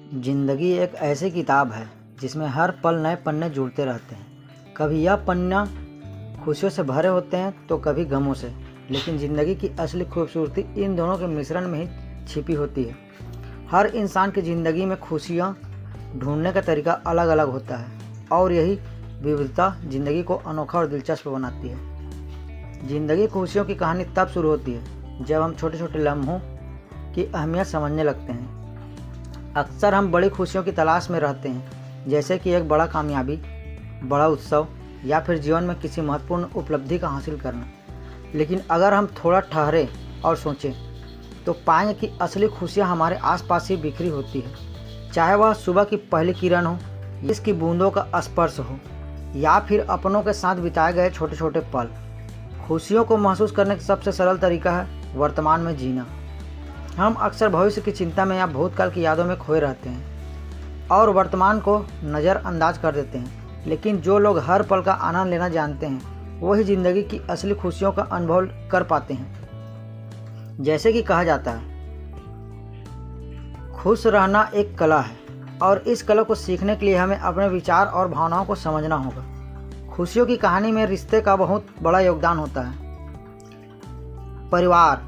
जिंदगी एक ऐसी किताब है जिसमें हर पल नए पन्ने जुड़ते रहते हैं। कभी यह पन्ना खुशियों से भरे होते हैं तो कभी गमों से, लेकिन ज़िंदगी की असली खूबसूरती इन दोनों के मिश्रण में ही छिपी होती है। हर इंसान की ज़िंदगी में खुशियाँ ढूंढने का तरीका अलग अलग होता है और यही विविधता ज़िंदगी को अनोखा और दिलचस्प बनाती है। ज़िंदगी खुशियों की कहानी तब शुरू होती है जब हम छोटे छोटे लम्हों की अहमियत समझने लगते हैं। अक्सर हम बड़ी खुशियों की तलाश में रहते हैं, जैसे कि एक बड़ा कामयाबी, बड़ा उत्सव या फिर जीवन में किसी महत्वपूर्ण उपलब्धि का हासिल करना। लेकिन अगर हम थोड़ा ठहरे और सोचें तो पाएंगे कि असली खुशियाँ हमारे आसपास ही बिखरी होती है। चाहे वह सुबह की पहली किरण हो, इसकी बूंदों का स्पर्श हो या फिर अपनों के साथ बिताए गए छोटे छोटे पल। खुशियों को महसूस करने का सबसे सरल तरीका है वर्तमान में जीना। हम अक्सर भविष्य की चिंता में या भूतकाल की यादों में खोए रहते हैं और वर्तमान को नज़रअंदाज कर देते हैं। लेकिन जो लोग हर पल का आनंद लेना जानते हैं वही ज़िंदगी की असली खुशियों का अनुभव कर पाते हैं। जैसे कि कहा जाता है, खुश रहना एक कला है और इस कला को सीखने के लिए हमें अपने विचार और भावनाओं को समझना होगा। खुशियों की कहानी में रिश्ते का बहुत बड़ा योगदान होता है। परिवार,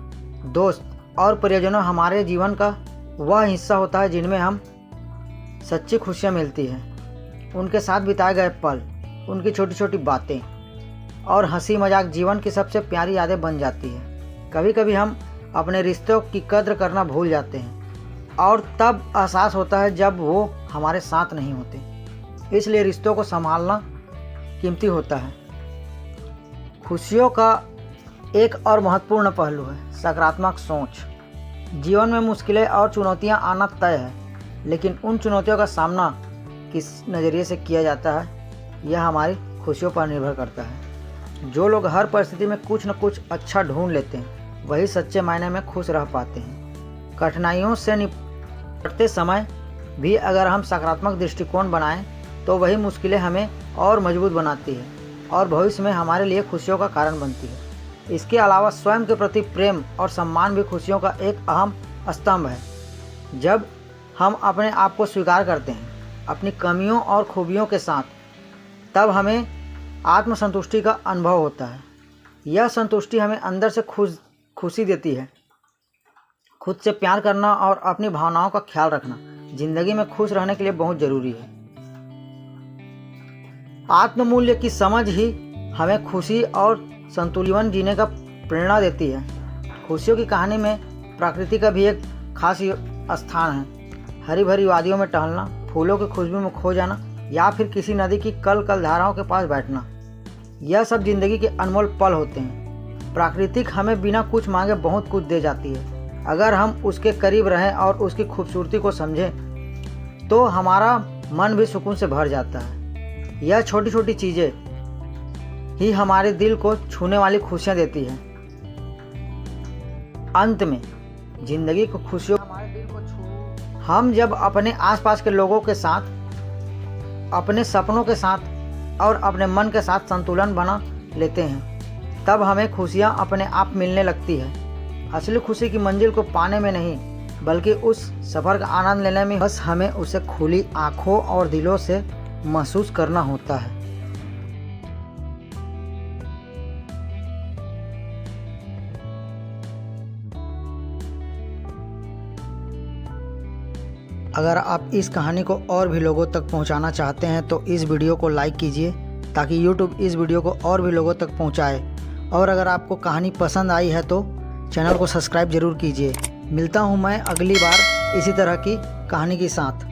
दोस्त और परिजनों हमारे जीवन का वह हिस्सा होता है जिनमें हम सच्ची खुशियाँ मिलती हैं। उनके साथ बिताए गए पल, उनकी छोटी छोटी बातें और हंसी मजाक जीवन की सबसे प्यारी यादें बन जाती है। कभी कभी हम अपने रिश्तों की कद्र करना भूल जाते हैं और तब एहसास होता है जब वो हमारे साथ नहीं होते। इसलिए रिश्तों को संभालना कीमती होता है। खुशियों का एक और महत्वपूर्ण पहलू है सकारात्मक सोच। जीवन में मुश्किलें और चुनौतियां आना तय है, लेकिन उन चुनौतियों का सामना किस नज़रिए से किया जाता है यह हमारी खुशियों पर निर्भर करता है। जो लोग हर परिस्थिति में कुछ न कुछ अच्छा ढूंढ लेते हैं वही सच्चे मायने में खुश रह पाते हैं। कठिनाइयों से निपटते समय भी अगर हम सकारात्मक दृष्टिकोण बनाएं तो वही मुश्किलें हमें और मजबूत बनाती है और भविष्य में हमारे लिए खुशियों का कारण बनती है। इसके अलावा स्वयं के प्रति प्रेम और सम्मान भी खुशियों का एक अहम स्तंभ है। जब हम अपने आप को स्वीकार करते हैं अपनी कमियों और खूबियों के साथ, तब हमें आत्मसंतुष्टि का अनुभव होता है। यह संतुष्टि हमें अंदर से खुशी देती है। खुद से प्यार करना और अपनी भावनाओं का ख्याल रखना जिंदगी में खुश रहने के लिए बहुत ज़रूरी है। आत्ममूल्य की समझ ही हमें खुशी और संतुलित जीवन जीने का प्रेरणा देती है। खुशियों की कहानी में प्रकृति का भी एक खास स्थान है। हरी भरी वादियों में टहलना, फूलों की खुशबू में खो जाना या फिर किसी नदी की कल कल धाराओं के पास बैठना, यह सब जिंदगी के अनमोल पल होते हैं। प्राकृतिक हमें बिना कुछ मांगे बहुत कुछ दे जाती है। अगर हम उसके करीब रहें और उसकी खूबसूरती को समझें तो हमारा मन भी सुकून से भर जाता है। यह छोटी छोटी चीज़ें ही हमारे दिल को छूने वाली खुशियाँ देती हैं। अंत में जिंदगी को खुशियों हमारे दिल को छू हम जब अपने आसपास के लोगों के साथ, अपने सपनों के साथ और अपने मन के साथ संतुलन बना लेते हैं, तब हमें खुशियाँ अपने आप मिलने लगती है। असली खुशी की मंजिल को पाने में नहीं बल्कि उस सफ़र का आनंद लेने में, बस हमें उसे खुली आँखों और दिलों से महसूस करना होता है। अगर आप इस कहानी को और भी लोगों तक पहुंचाना चाहते हैं तो इस वीडियो को लाइक कीजिए ताकि YouTube इस वीडियो को और भी लोगों तक पहुंचाए। और अगर आपको कहानी पसंद आई है तो चैनल को सब्सक्राइब ज़रूर कीजिए। मिलता हूं मैं अगली बार इसी तरह की कहानी के साथ।